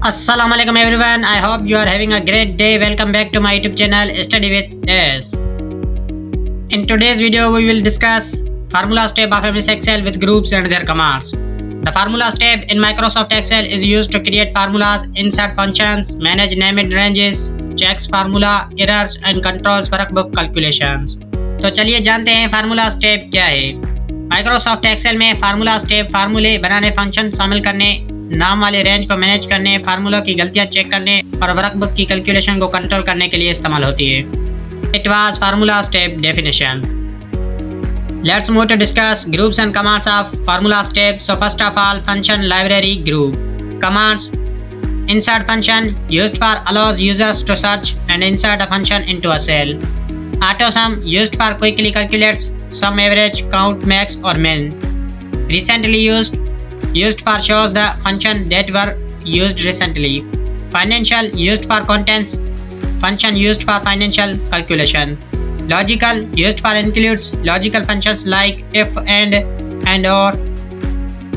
Assalamu alaikum everyone. I hope you are having a great day. Welcome back to my YouTube channel Study with S. In today's video we will discuss formula step of MS Excel with groups and their commands. The formula step in Microsoft Excel is used to create formulas, insert functions, manage named ranges, checks formula, errors and controls workbook calculations. तो चलिए जानते हैं formula step क्या है। Microsoft Excel में formula step फार्मूले बनाने, function शामिल करने, नाम वाले रेंज को मैनेज करने, फार्मूला की गलतियां चेक करने और वर्कबुक की कैलकुलेशन को कंट्रोल करने के लिए इस्तेमाल होती है। It was formula step definition. Let's move to discuss groups and commands of formula step. So first of all, function library group commands. insert function used for allows users to search and insert a function into a cell. AutoSum used for quickly calculates sum, average, count, max or min. Recently used for shows the function that were used recently. Financial used for contents, function used for financial calculation. Logical used for includes logical functions like if, and or.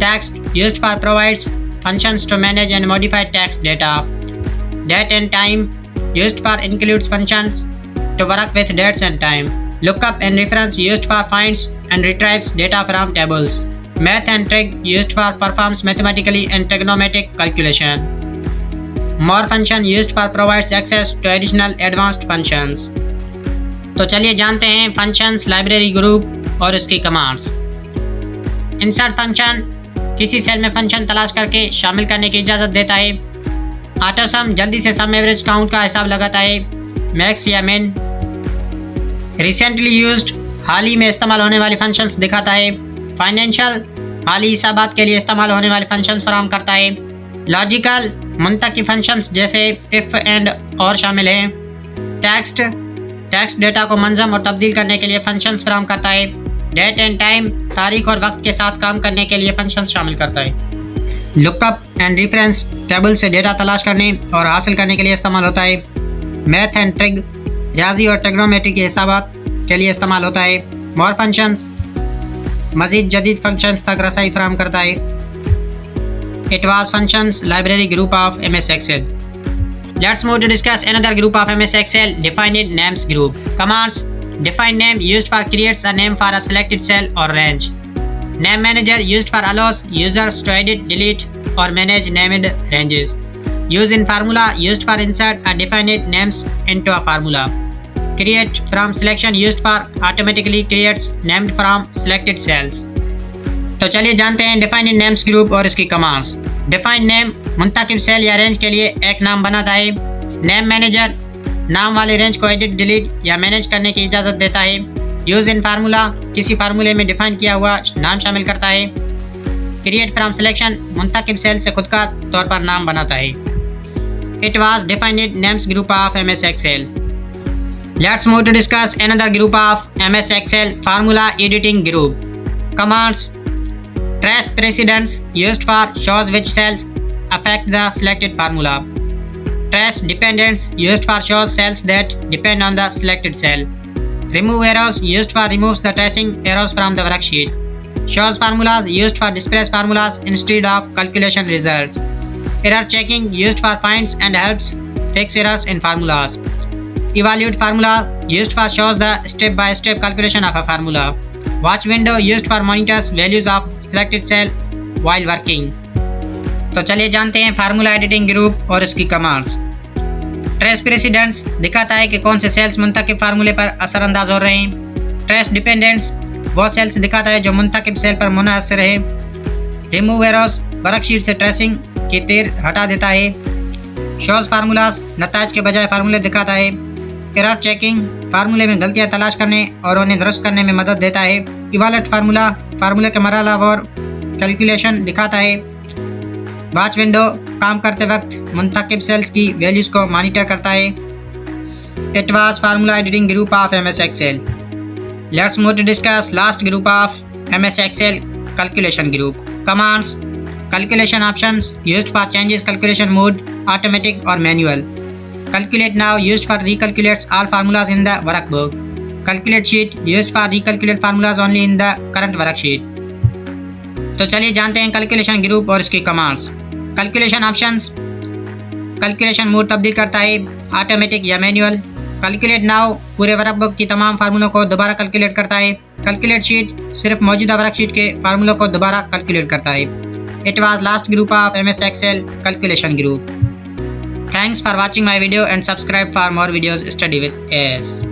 Text used for provides functions to manage and modify text data. Date and time used for includes functions to work with dates and time. Lookup and reference used for finds and retrieves data from tables. Math and trig used for performs mathematically and trigonometric calculation. More function used for provides access to additional advanced functions. तो चलिए जानते हैं functions, library group और इसकी commands. Insert function किसी cell में function तलाश करके शामिल करने की इजाज़त देता है। ऑटोसम जल्दी से सम, एवरेज, काउंट का हिसाब लगाता है। मैक्स या मिन रिसेंटली यूज्ड हाल ही में इस्तेमाल होने वाली फंक्शंस दिखाता है। फाइनेंशियल हाल ही हिसाबात के लिए इस्तेमाल होने वाले फंक्शंस फराहम करता है। लॉजिकल मुंतकी फंक्शंस जैसे इफ, एंड और शामिल हैं। टेक्स्ट डेटा को मंजम और तब्दील करने के लिए फंक्शंस फराहम करता है। डेट एंड टाइम तारीख और वक्त के साथ काम करने के लिए फंक्शन शामिल करता है। लुकअप एंड रेफरेंस टेबल से डेटा तलाश करने और हासिल करने के लिए इस्तेमाल होता है। मैथ एंड ट्रिग रियाजी और ट्रिग्नोमेट्री के हिसाबात के लिए इस्तेमाल होता है। मोर फंक्शंस मजीद जदीद फंक्शंस तक रसाई फराहम करता है। It was functions library group of MS Excel. Let's move to discuss another group of MS Excel, defined names group. Commands. Define name used for creates a name for a selected cell or range. Name manager used for allows users to edit, delete or manage named ranges. Use in formula used for insert and defined names into a formula. Create from selection used for automatically creates named from selected cells. तो चलिए जानते हैं defined names group और इसकी commands. Defined name मुंतखब cell या range के लिए एक नाम बनाता है। नेम मैनेजर नाम वाले रेंज को एडिट, डिलीट या मैनेज करने की इजाज़त देता है। यूज़ इन फार्मूला किसी फार्मूले में डिफाइन किया हुआ नाम शामिल करता है। क्रिएट फ्रॉम सिलेक्शन मुंतखब सेल से खुद का तौर पर नाम बनाता है। It was defined names group of MS Excel. Let's move to discuss another group of MS Excel, formula editing group. Commands. Trace precedence used for shows which cells affect the selected formula. Trace dependents used for shows cells that depend on the selected cell. Remove arrows used for removes the tracing arrows from the worksheet. Shows formulas used for displays formulas instead of calculation results. Error checking used for finds and helps fix errors in formulas. Evaluate formula used for shows the step-by-step calculation of a formula. Watch window used for monitors values of selected cell while working. तो चलिए जानते हैं formula editing group और इसकी commands. Trace presidents दिखाता है कि कौन से सेल्स मुंतखब फार्मूले पर असरअंदाज हो रहे हैं। ट्रेस डिपेंडेंट्स वो सेल्स दिखाता है जो मुंतखब सेल पर मुनहसर है। रिमूव एरोस वर्कशीट से ट्रेसिंग की तीर हटा देता है। शोज फार्मूलाज नताज के बजाय फार्मूले दिखाता है। एरर चेकिंग फार्मूले में गलतियां तलाश करने और उन्हें दुरुस्त करने में मदद देता है। इवालुएट फार्मूला फार्मूले के मरहलावार कैलकुलेशन दिखाता है। वॉच विंडो काम करते वक्त मुंतखब सेल्स की वैल्यूज को मॉनिटर करता है। It was formula editing group of MS Excel. Let's move to discuss last group of MS Excel, calculation group. Commands. Calculation options used for changes calculation mode, automatic और manual. Calculate now used for recalculates all formulas in the workbook. Calculate sheet used for recalculate formulas only in the current worksheet. तो चलिए जानते हैं calculation group और इसकी commands. Calculation options calculation mode तब्दील करता है, ऑटोमेटिक या मैनुअल। कैलकुलेट नाउ पूरे वर्कबुक की तमाम फार्मूलों को दोबारा कैलकुलेट करता है। कैलकुलेट शीट सिर्फ मौजूदा वर्कशीट के फार्मूलों को दोबारा कैलकुलेट करता है। It was last group of MS Excel calculation group. Thanks for watching my video and subscribe for more videos. Study with S.